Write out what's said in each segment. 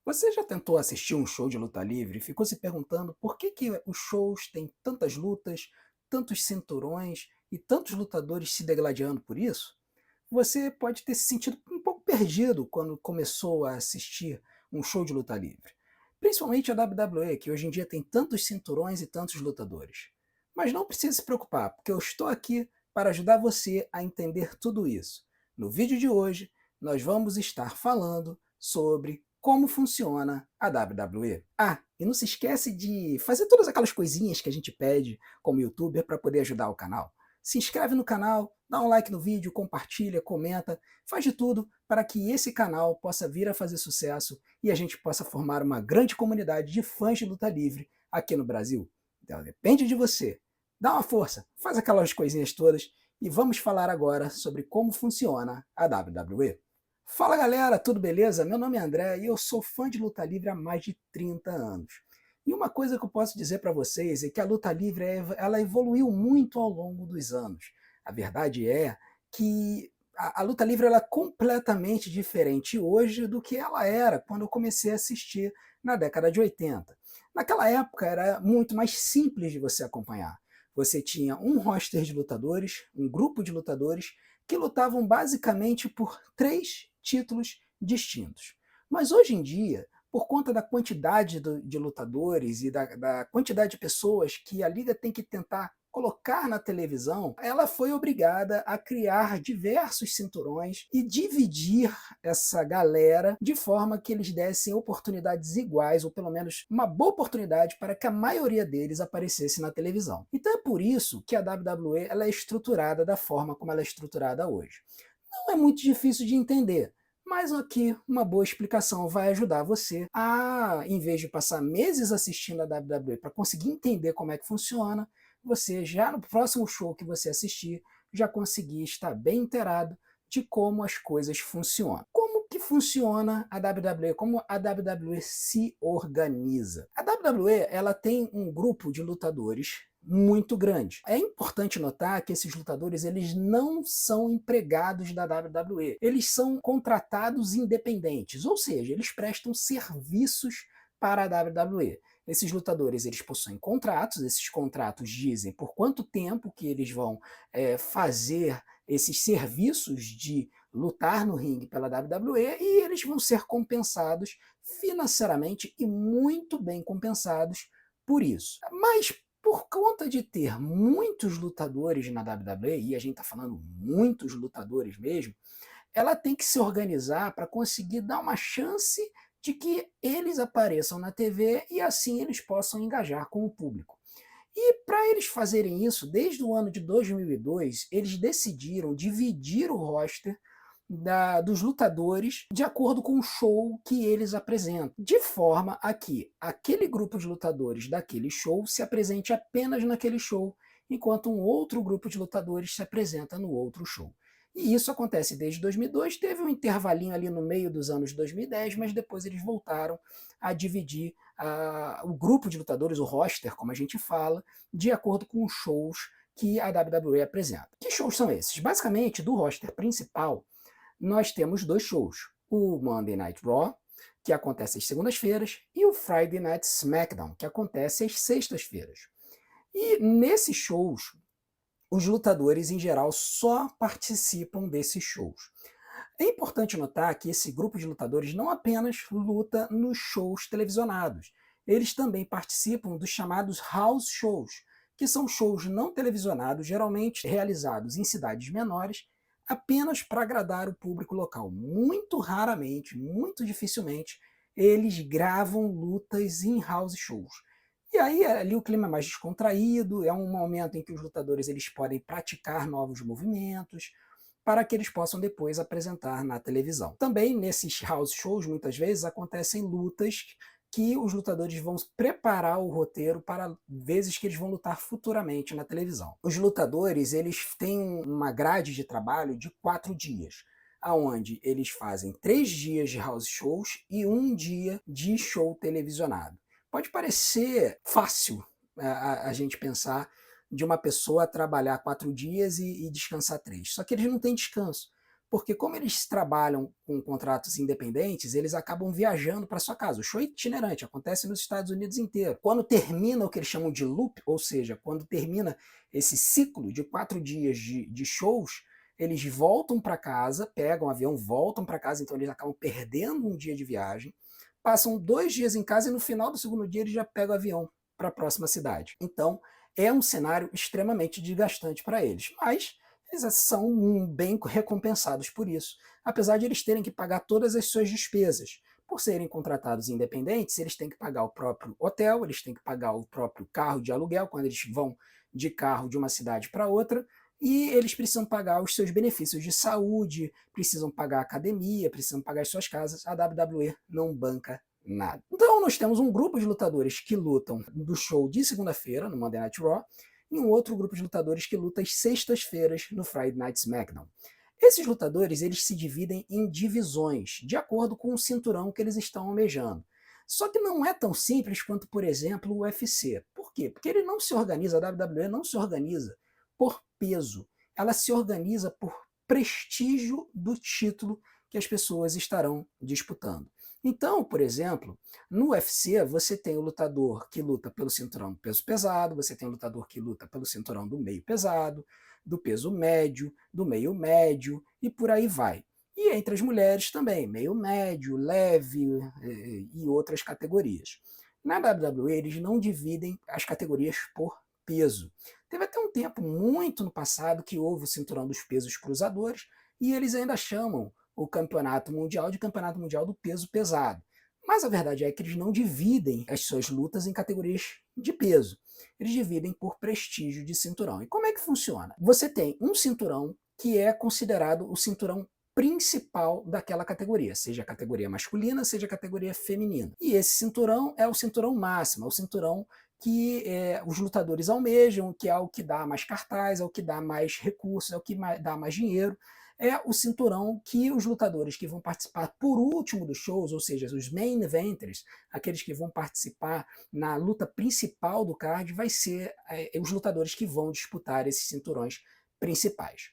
Você já tentou assistir um show de luta livre e ficou se perguntando por que os shows têm tantas lutas, tantos cinturões e tantos lutadores se degladiando por isso? Você pode ter se sentido um pouco perdido quando começou a assistir um show de luta livre. Principalmente a WWE, que hoje em dia tem tantos cinturões e tantos lutadores. Mas não precisa se preocupar, porque eu estou aqui para ajudar você a entender tudo isso. No vídeo de hoje, nós vamos estar falando sobre como funciona a WWE. Ah, e não se esquece de fazer todas aquelas coisinhas que a gente pede como youtuber para poder ajudar o canal. Se inscreve no canal, dá um like no vídeo, compartilha, comenta, faz de tudo para que esse canal possa vir a fazer sucesso e a gente possa formar uma grande comunidade de fãs de luta livre aqui no Brasil. Então depende de você. Dá uma força, faz aquelas coisinhas todas e vamos falar agora sobre como funciona a WWE. Fala galera, tudo beleza? Meu nome é André e eu sou fã de luta livre há mais de 30 anos. E uma coisa que eu posso dizer para vocês é que a luta livre ela evoluiu muito ao longo dos anos. A verdade é que a luta livre ela é completamente diferente hoje do que ela era quando eu comecei a assistir na década de 80. Naquela época era muito mais simples de você acompanhar. Você tinha um roster de lutadores, um grupo de lutadores que lutavam basicamente por três títulos distintos. Mas hoje em dia, por conta da quantidade de lutadores e da quantidade de pessoas que a liga tem que tentar colocar na televisão, ela foi obrigada a criar diversos cinturões e dividir essa galera de forma que eles dessem oportunidades iguais, ou pelo menos uma boa oportunidade para que a maioria deles aparecesse na televisão. Então é por isso que a WWE ela é estruturada da forma como ela é estruturada hoje. Não é muito difícil de entender, mas aqui uma boa explicação vai ajudar você a, em vez de passar meses assistindo a WWE para conseguir entender como é que funciona, você já no próximo show que você assistir, já conseguir estar bem inteirado de como as coisas funcionam. Como que funciona a WWE? Como a WWE se organiza? A WWE ela tem um grupo de lutadores muito grande. É importante notar que esses lutadores eles não são empregados da WWE, eles são contratados independentes, ou seja, eles prestam serviços para a WWE. Esses lutadores eles possuem contratos, esses contratos dizem por quanto tempo que eles vão fazer esses serviços de lutar no ringue pela WWE e eles vão ser compensados financeiramente e muito bem compensados por isso. Mas por conta de ter muitos lutadores na WWE, e a gente está falando muitos lutadores mesmo, ela tem que se organizar para conseguir dar uma chance de que eles apareçam na TV e assim eles possam engajar com o público. E para eles fazerem isso, desde o ano de 2002, eles decidiram dividir o roster dos lutadores de acordo com o show que eles apresentam, de forma a que aquele grupo de lutadores daquele show se apresente apenas naquele show, enquanto um outro grupo de lutadores se apresenta no outro show. E isso acontece desde 2002, teve um intervalinho ali no meio dos anos 2010, mas depois eles voltaram a dividir o grupo de lutadores, o roster, como a gente fala, de acordo com os shows que a WWE apresenta. Que shows são esses? Basicamente, do roster principal, nós temos dois shows. O Monday Night Raw, que acontece às segundas-feiras, e o Friday Night SmackDown, que acontece às sextas-feiras. E nesses shows, os lutadores, em geral, só participam desses shows. É importante notar que esse grupo de lutadores não apenas luta nos shows televisionados, eles também participam dos chamados house shows, que são shows não televisionados, geralmente realizados em cidades menores, apenas para agradar o público local. Muito raramente, muito dificilmente, eles gravam lutas em house shows. E aí ali o clima é mais descontraído, é um momento em que os lutadores eles podem praticar novos movimentos, para que eles possam depois apresentar na televisão. Também nesses house shows, muitas vezes, acontecem lutas que os lutadores vão preparar o roteiro para vezes que eles vão lutar futuramente na televisão. Os lutadores eles têm uma grade de trabalho de 4 dias, aonde eles fazem 3 dias de house shows e 1 dia de show televisionado. Pode parecer fácil a gente pensar de uma pessoa trabalhar 4 dias e descansar 3. Só que eles não têm descanso, porque como eles trabalham com contratos independentes, eles acabam viajando para sua casa. O show é itinerante, acontece nos Estados Unidos inteiro. Quando termina o que eles chamam de loop, ou seja, quando termina esse ciclo de 4 dias de shows, eles voltam para casa, pegam o avião, voltam para casa, então eles acabam perdendo um dia de viagem, passam 2 dias em casa e no final do segundo dia eles já pegam o avião para a próxima cidade. Então, é um cenário extremamente desgastante para eles, mas eles são bem recompensados por isso, apesar de eles terem que pagar todas as suas despesas. Por serem contratados independentes, eles têm que pagar o próprio hotel, eles têm que pagar o próprio carro de aluguel, quando eles vão de carro de uma cidade para outra, e eles precisam pagar os seus benefícios de saúde, precisam pagar a academia, precisam pagar as suas casas. A WWE não banca nada. Então nós temos um grupo de lutadores que lutam do show de segunda-feira, no Monday Night Raw, e um outro grupo de lutadores que luta às sextas-feiras no Friday Night SmackDown. Esses lutadores eles se dividem em divisões, de acordo com o cinturão que eles estão almejando. Só que não é tão simples quanto, por exemplo, o UFC. Por quê? Porque ele não se organiza, a WWE não se organiza por peso, ela se organiza por prestígio do título que as pessoas estarão disputando. Então, por exemplo, no UFC você tem o lutador que luta pelo cinturão do peso pesado, você tem o lutador que luta pelo cinturão do meio pesado, do peso médio, do meio médio e por aí vai. E entre as mulheres também, meio médio, leve e outras categorias. Na WWE eles não dividem as categorias por peso. Teve até um tempo, muito no passado, que houve o cinturão dos pesos cruzadores e eles ainda chamam o campeonato mundial de campeonato mundial do peso pesado. Mas a verdade é que eles não dividem as suas lutas em categorias de peso. Eles dividem por prestígio de cinturão. E como é que funciona? Você tem um cinturão que é considerado o cinturão principal daquela categoria, seja a categoria masculina, seja a categoria feminina. E esse cinturão é o cinturão máximo, é o cinturão que os lutadores almejam, que é o que dá mais cartaz, é o que dá mais recursos, é o que dá mais dinheiro. É o cinturão que os lutadores que vão participar por último dos shows, ou seja, os main eventers, aqueles que vão participar na luta principal do card, vai ser os lutadores que vão disputar esses cinturões principais.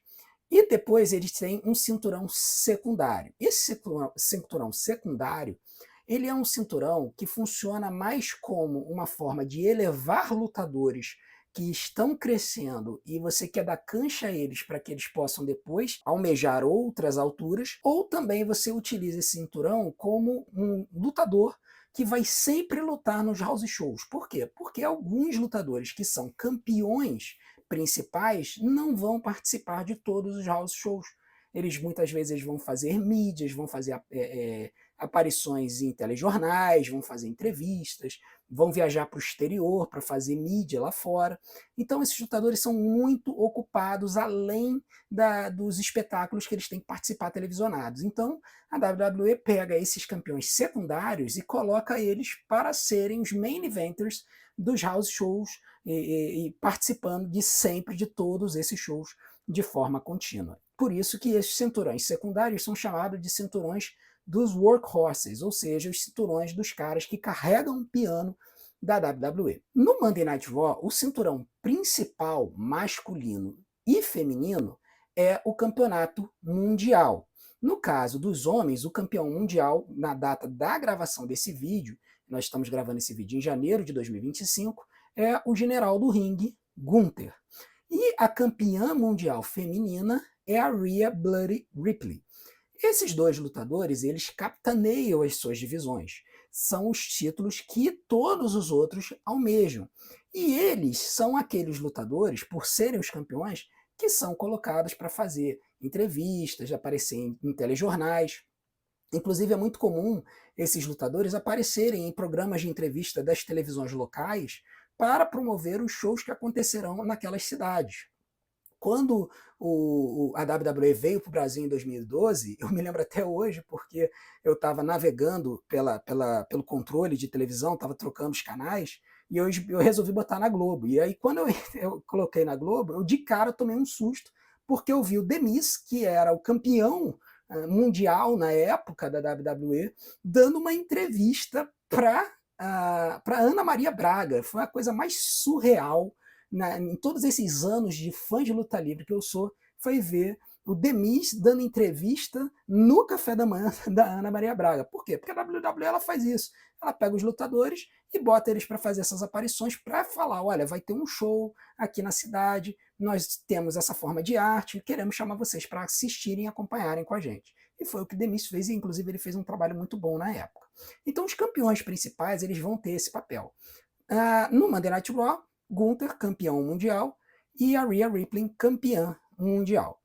E depois eles têm um cinturão secundário. Esse cinturão secundário ele é um cinturão que funciona mais como uma forma de elevar lutadores que estão crescendo e você quer dar cancha a eles para que eles possam depois almejar outras alturas, ou também você utiliza esse cinturão como um lutador que vai sempre lutar nos house shows. Por quê? Porque alguns lutadores que são campeões principais não vão participar de todos os house shows. Eles muitas vezes vão fazer mídias, vão fazer aparições em telejornais, vão fazer entrevistas, vão viajar para o exterior para fazer mídia lá fora. Então esses lutadores são muito ocupados além dos espetáculos que eles têm que participar televisionados. Então a WWE pega esses campeões secundários e coloca eles para serem os main eventers dos house shows e participando de sempre de todos esses shows de forma contínua. Por isso que esses cinturões secundários são chamados de cinturões dos workhorses, ou seja, os cinturões dos caras que carregam o piano da WWE. No Monday Night Raw, o cinturão principal masculino e feminino é o campeonato mundial. No caso dos homens, o campeão mundial, na data da gravação desse vídeo, nós estamos gravando esse vídeo em janeiro de 2025, é o general do ringue, Gunther. E a campeã mundial feminina é a Rhea Bloody Ripley. Esses dois lutadores, eles capitaneiam as suas divisões. São os títulos que todos os outros almejam. E eles são aqueles lutadores, por serem os campeões, que são colocados para fazer entrevistas, aparecer em telejornais. Inclusive é muito comum esses lutadores aparecerem em programas de entrevista das televisões locais para promover os shows que acontecerão naquelas cidades. Quando a WWE veio para o Brasil em 2012, eu me lembro até hoje, porque eu estava navegando pelo controle de televisão, estava trocando os canais, e eu resolvi botar na Globo. E aí, quando eu coloquei na Globo, eu de cara tomei um susto, porque eu vi o The Miz, que era o campeão mundial na época da WWE, dando uma entrevista para Ana Maria Braga. Foi a coisa mais surreal em todos esses anos de fã de luta livre que eu sou, foi ver o Demis dando entrevista no café da manhã da Ana Maria Braga. Por quê? Porque a WWE ela faz isso. Ela pega os lutadores e bota eles para fazer essas aparições para falar, olha, vai ter um show aqui na cidade, nós temos essa forma de arte, queremos chamar vocês para assistirem e acompanharem com a gente. E foi o que o Demis fez, e inclusive ele fez um trabalho muito bom na época. Então os campeões principais eles vão ter esse papel. No Monday Night Raw, Gunther, campeão mundial, e a Rhea Ripley, campeã mundial.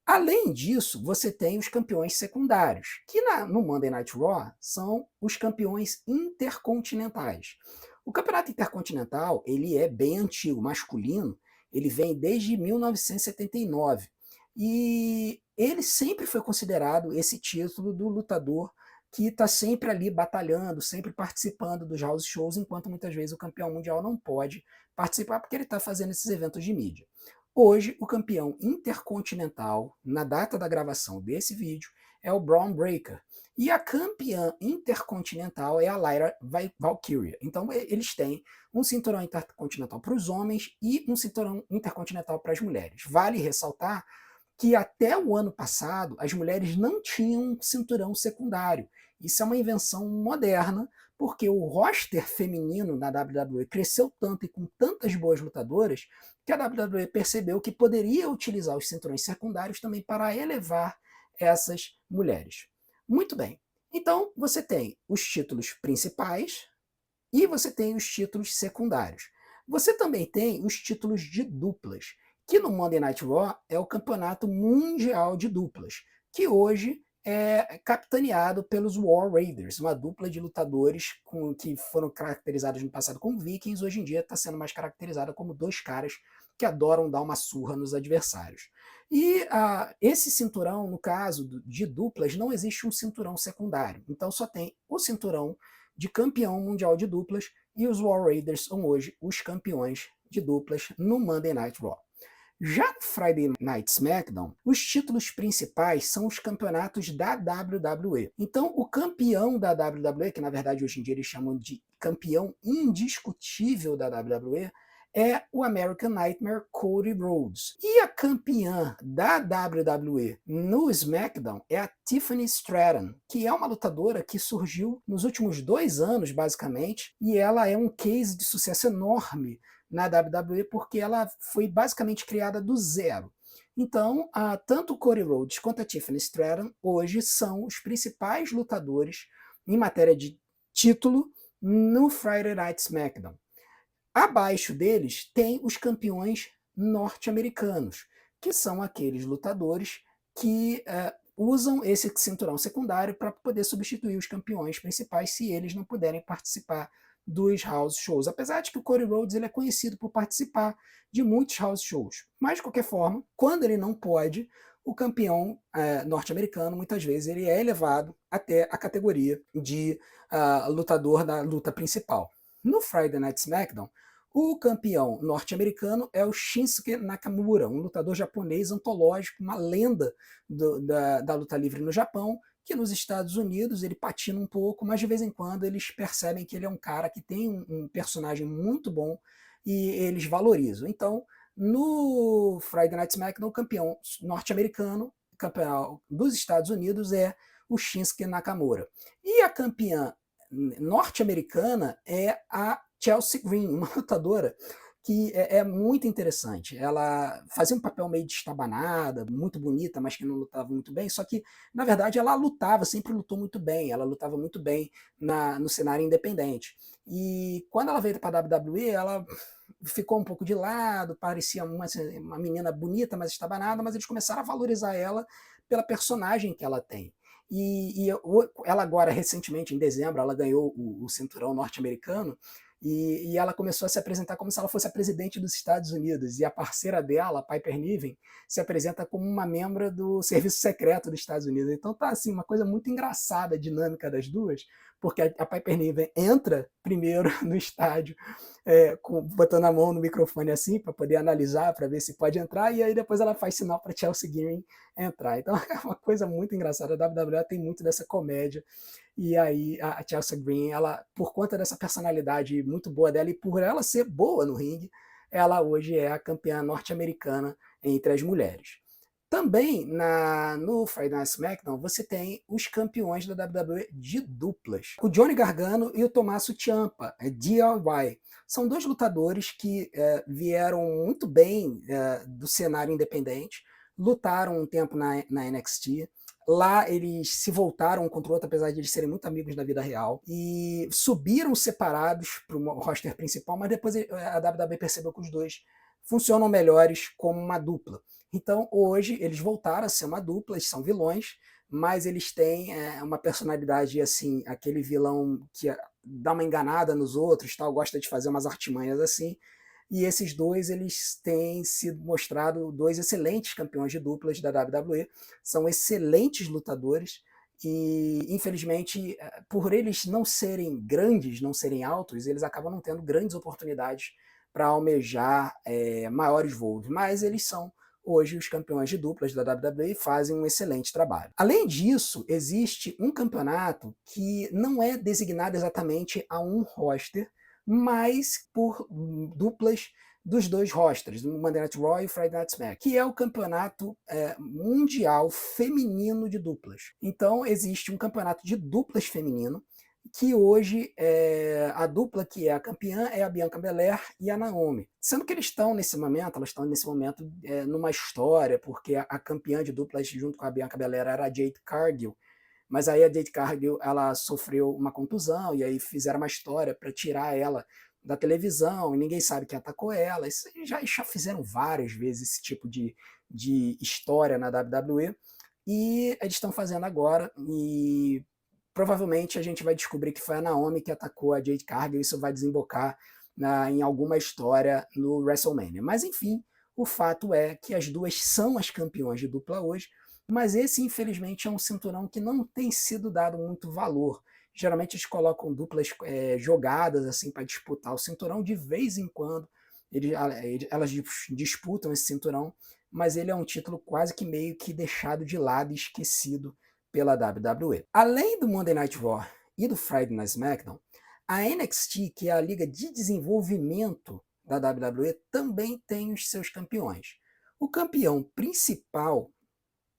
Além disso, você tem os campeões secundários, que no Monday Night Raw são os campeões intercontinentais. O campeonato intercontinental ele é bem antigo, masculino, ele vem desde 1979. E ele sempre foi considerado esse título do lutador que está sempre ali batalhando, sempre participando dos house shows, enquanto muitas vezes o campeão mundial não pode participar porque ele está fazendo esses eventos de mídia. Hoje, o campeão intercontinental, na data da gravação desse vídeo, é o Bron Breakker. E a campeã intercontinental é a Lyra Valkyria. Então, eles têm um cinturão intercontinental para os homens e um cinturão intercontinental para as mulheres. Vale ressaltar que até o ano passado, as mulheres não tinham um cinturão secundário. Isso é uma invenção moderna, porque o roster feminino na WWE cresceu tanto e com tantas boas lutadoras que a WWE percebeu que poderia utilizar os cinturões secundários também para elevar essas mulheres. Muito bem. Então, você tem os títulos principais e você tem os títulos secundários. Você também tem os títulos de duplas, que no Monday Night Raw é o campeonato mundial de duplas, que hoje é capitaneado pelos War Raiders, uma dupla de lutadores que foram caracterizados no passado como vikings, hoje em dia está sendo mais caracterizada como dois caras que adoram dar uma surra nos adversários. E esse cinturão, no caso de duplas, não existe um cinturão secundário, então só tem o cinturão de campeão mundial de duplas e os War Raiders são hoje os campeões de duplas no Monday Night Raw. Já no Friday Night SmackDown, os títulos principais são os campeonatos da WWE. Então, o campeão da WWE, que na verdade hoje em dia eles chamam de campeão indiscutível da WWE, é o American Nightmare Cody Rhodes. E a campeã da WWE no SmackDown é a Tiffany Stratton, que é uma lutadora que surgiu nos últimos 2 anos, basicamente, e ela é um case de sucesso enorme na WWE, porque ela foi basicamente criada do zero. Então, tanto o Cody Rhodes quanto a Tiffany Stratton hoje são os principais lutadores em matéria de título no Friday Night SmackDown. Abaixo deles tem os campeões norte-americanos, que são aqueles lutadores que usam esse cinturão secundário para poder substituir os campeões principais se eles não puderem participar dos house shows, apesar de que o Cody Rhodes ele é conhecido por participar de muitos house shows, mas de qualquer forma, quando ele não pode, o campeão norte-americano muitas vezes ele é elevado até a categoria de lutador da luta principal. No Friday Night SmackDown, o campeão norte-americano é o Shinsuke Nakamura, um lutador japonês antológico, uma lenda da luta livre no Japão, que nos Estados Unidos ele patina um pouco, mas de vez em quando eles percebem que ele é um cara que tem um personagem muito bom e eles valorizam. Então, no Friday Night SmackDown, o campeão norte-americano, campeão dos Estados Unidos, é o Shinsuke Nakamura. E a campeã norte-americana é a Chelsea Green, uma lutadora que é muito interessante. Ela fazia um papel meio destabanada, muito bonita, mas que não lutava muito bem, só que, na verdade, ela lutava, sempre lutou muito bem, ela lutava muito bem no cenário independente. E quando ela veio para a WWE, ela ficou um pouco de lado, parecia uma menina bonita, mas estabanada, mas eles começaram a valorizar ela pela personagem que ela tem. E ela agora, recentemente, em dezembro, ela ganhou o cinturão norte-americano, e ela começou a se apresentar como se ela fosse a presidente dos Estados Unidos. E a parceira dela, a Piper Niven, se apresenta como uma membro do serviço secreto dos Estados Unidos. Então tá assim, uma coisa muito engraçada a dinâmica das duas, porque a Piper Niven entra primeiro no estádio, botando a mão no microfone assim, para poder analisar, para ver se pode entrar, e aí depois ela faz sinal para Chelsea Green entrar. Então é uma coisa muito engraçada. A WWE tem muito dessa comédia. E aí a Chelsea Green, ela, por conta dessa personalidade muito boa dela e por ela ser boa no ringue, ela hoje é a campeã norte-americana entre as mulheres. Também no Friday Night SmackDown você tem os campeões da WWE de duplas. O Johnny Gargano e o Tommaso Ciampa, DIY. São dois lutadores que vieram muito bem do cenário independente, lutaram um tempo na NXT. Lá eles se voltaram um contra o outro, apesar de eles serem muito amigos na vida real, e subiram separados para o roster principal, mas depois a WWE percebeu que os dois funcionam melhores como uma dupla. Então, hoje, eles voltaram a ser uma dupla, eles são vilões, mas eles têm uma personalidade, assim, aquele vilão que dá uma enganada nos outros, tal, gosta de fazer umas artimanhas assim, e esses dois, eles têm sido mostrado dois excelentes campeões de duplas da WWE, são excelentes lutadores, e infelizmente, por eles não serem grandes, não serem altos, eles acabam não tendo grandes oportunidades para almejar maiores voos, mas eles são hoje os campeões de duplas da WWE fazem um excelente trabalho. Além disso, existe um campeonato que não é designado exatamente a um roster, mas por duplas dos dois rosters, do Monday Night Raw e o Friday Night Smack, que é o campeonato mundial feminino de duplas. Então existe um campeonato de duplas feminino, que hoje a dupla que é a campeã é a Bianca Belair e a Naomi. Sendo que elas estão nesse momento numa história, porque a campeã de duplas junto com a Bianca Belair era a Jade Cargill, mas aí a Jade Cargill ela sofreu uma contusão e aí fizeram uma história para tirar ela da televisão e ninguém sabe quem atacou ela. Isso já fizeram várias vezes esse tipo de história na WWE e eles estão fazendo agora e provavelmente a gente vai descobrir que foi a Naomi que atacou a Jade Cargill, isso vai desembocar em alguma história no WrestleMania. Mas enfim, o fato é que as duas são as campeões de dupla hoje, mas esse infelizmente é um cinturão que não tem sido dado muito valor. Geralmente eles colocam duplas jogadas assim para disputar o cinturão, de vez em quando elas disputam esse cinturão, mas ele é um título quase que meio que deixado de lado e esquecido pela WWE. Além do Monday Night Raw e do Friday Night SmackDown, a NXT, que é a liga de desenvolvimento da WWE, também tem os seus campeões. O campeão principal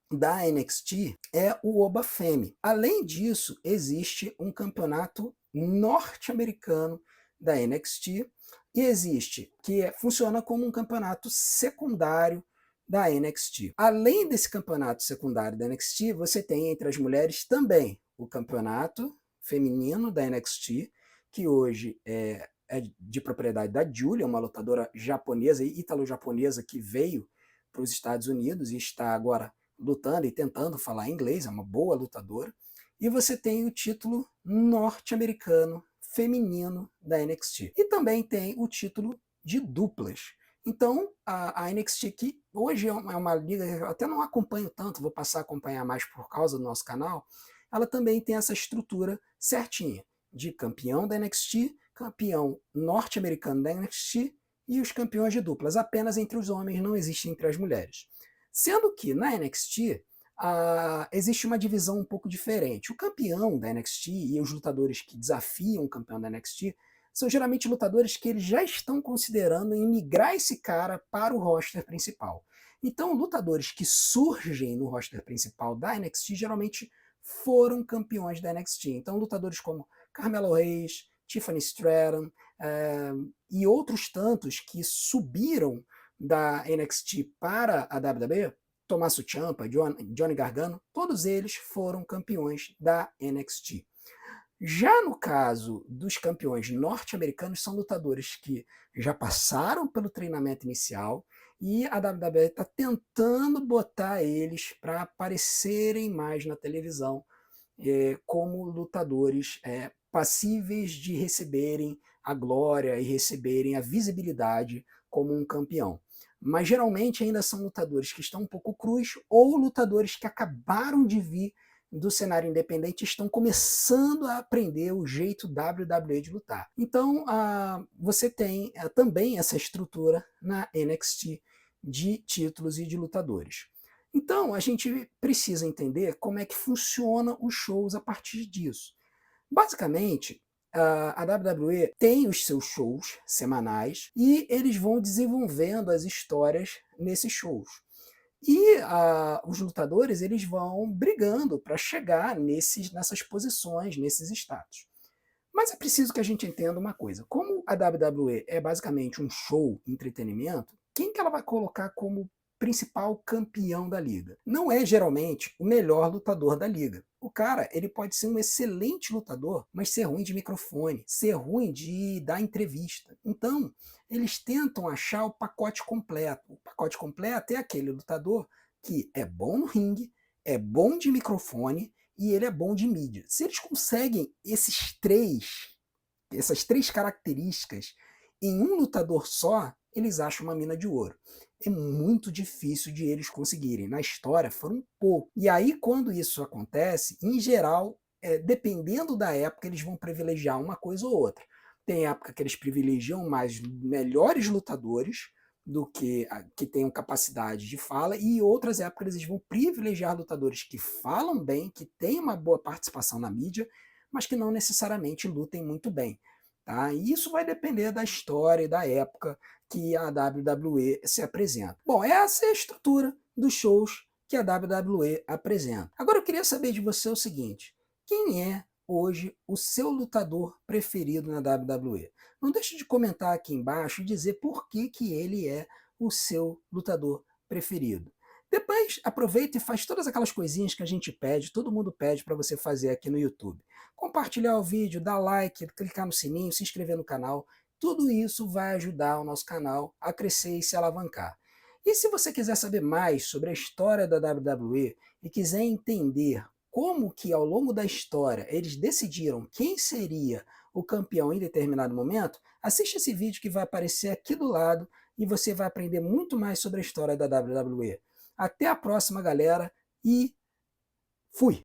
da NXT é o Oba Femi. Além disso, existe um campeonato norte-americano da NXT e existe, que funciona como um campeonato secundário da NXT. Além desse campeonato secundário da NXT, você tem entre as mulheres também o campeonato feminino da NXT, que hoje é de propriedade da Giulia, uma lutadora japonesa e ítalo-japonesa que veio para os Estados Unidos e está agora lutando e tentando falar inglês, é uma boa lutadora. E você tem o título norte-americano feminino da NXT. E também tem o título de duplas. Então, a NXT, que hoje é uma liga que eu até não acompanho tanto, vou passar a acompanhar mais por causa do nosso canal, ela também tem essa estrutura certinha, de campeão da NXT, campeão norte-americano da NXT e os campeões de duplas, apenas entre os homens, não existe entre as mulheres. Sendo que na NXT existe uma divisão um pouco diferente. O campeão da NXT e os lutadores que desafiam o campeão da NXT são geralmente lutadores que eles já estão considerando em migrar esse cara para o roster principal. Então, lutadores que surgem no roster principal da NXT geralmente foram campeões da NXT. Então, lutadores como Carmelo Hayes, Tiffany Stratton e outros tantos que subiram da NXT para a WWE, Tommaso Ciampa, Johnny Gargano, todos eles foram campeões da NXT. Já no caso dos campeões norte-americanos, são lutadores que já passaram pelo treinamento inicial e a WWE está tentando botar eles para aparecerem mais na televisão como lutadores passíveis de receberem a glória e receberem a visibilidade como um campeão. Mas geralmente ainda são lutadores que estão um pouco crus ou lutadores que acabaram de vir do cenário independente e estão começando a aprender o jeito WWE de lutar. Então você tem também essa estrutura na NXT de títulos e de lutadores. Então a gente precisa entender como é que funcionam os shows a partir disso. Basicamente, a WWE tem os seus shows semanais e eles vão desenvolvendo as histórias nesses shows. E os lutadores eles vão brigando para chegar nessas posições, nesses status. Mas é preciso que a gente entenda uma coisa. Como a WWE é basicamente um show, entretenimento, quem que ela vai colocar como principal campeão da liga? Não é geralmente o melhor lutador da liga. O cara, ele pode ser um excelente lutador, mas ser ruim de microfone, ser ruim de dar entrevista. Então, eles tentam achar o pacote completo. O pacote completo é aquele lutador que é bom no ringue, é bom de microfone e ele é bom de mídia. Se eles conseguem essas três características em um lutador só, eles acham uma mina de ouro. É muito difícil de eles conseguirem. Na história foram poucos. E aí, quando isso acontece, em geral, dependendo da época, eles vão privilegiar uma coisa ou outra. Tem época que eles privilegiam mais melhores lutadores do que tenham capacidade de fala, e outras épocas eles vão privilegiar lutadores que falam bem, que têm uma boa participação na mídia, mas que não necessariamente lutem muito bem. Tá? E isso vai depender da história e da época que a WWE se apresenta. Bom, essa é a estrutura dos shows que a WWE apresenta. Agora eu queria saber de você o seguinte: quem é hoje o seu lutador preferido na WWE? Não deixe de comentar aqui embaixo e dizer por que ele é o seu lutador preferido. Depois aproveita e faz todas aquelas coisinhas que a gente pede, todo mundo pede para você fazer aqui no YouTube. Compartilhar o vídeo, dar like, clicar no sininho, se inscrever no canal. Tudo isso vai ajudar o nosso canal a crescer e se alavancar. E se você quiser saber mais sobre a história da WWE e quiser entender como que ao longo da história eles decidiram quem seria o campeão em determinado momento, assiste esse vídeo que vai aparecer aqui do lado e você vai aprender muito mais sobre a história da WWE. Até a próxima, galera, e fui!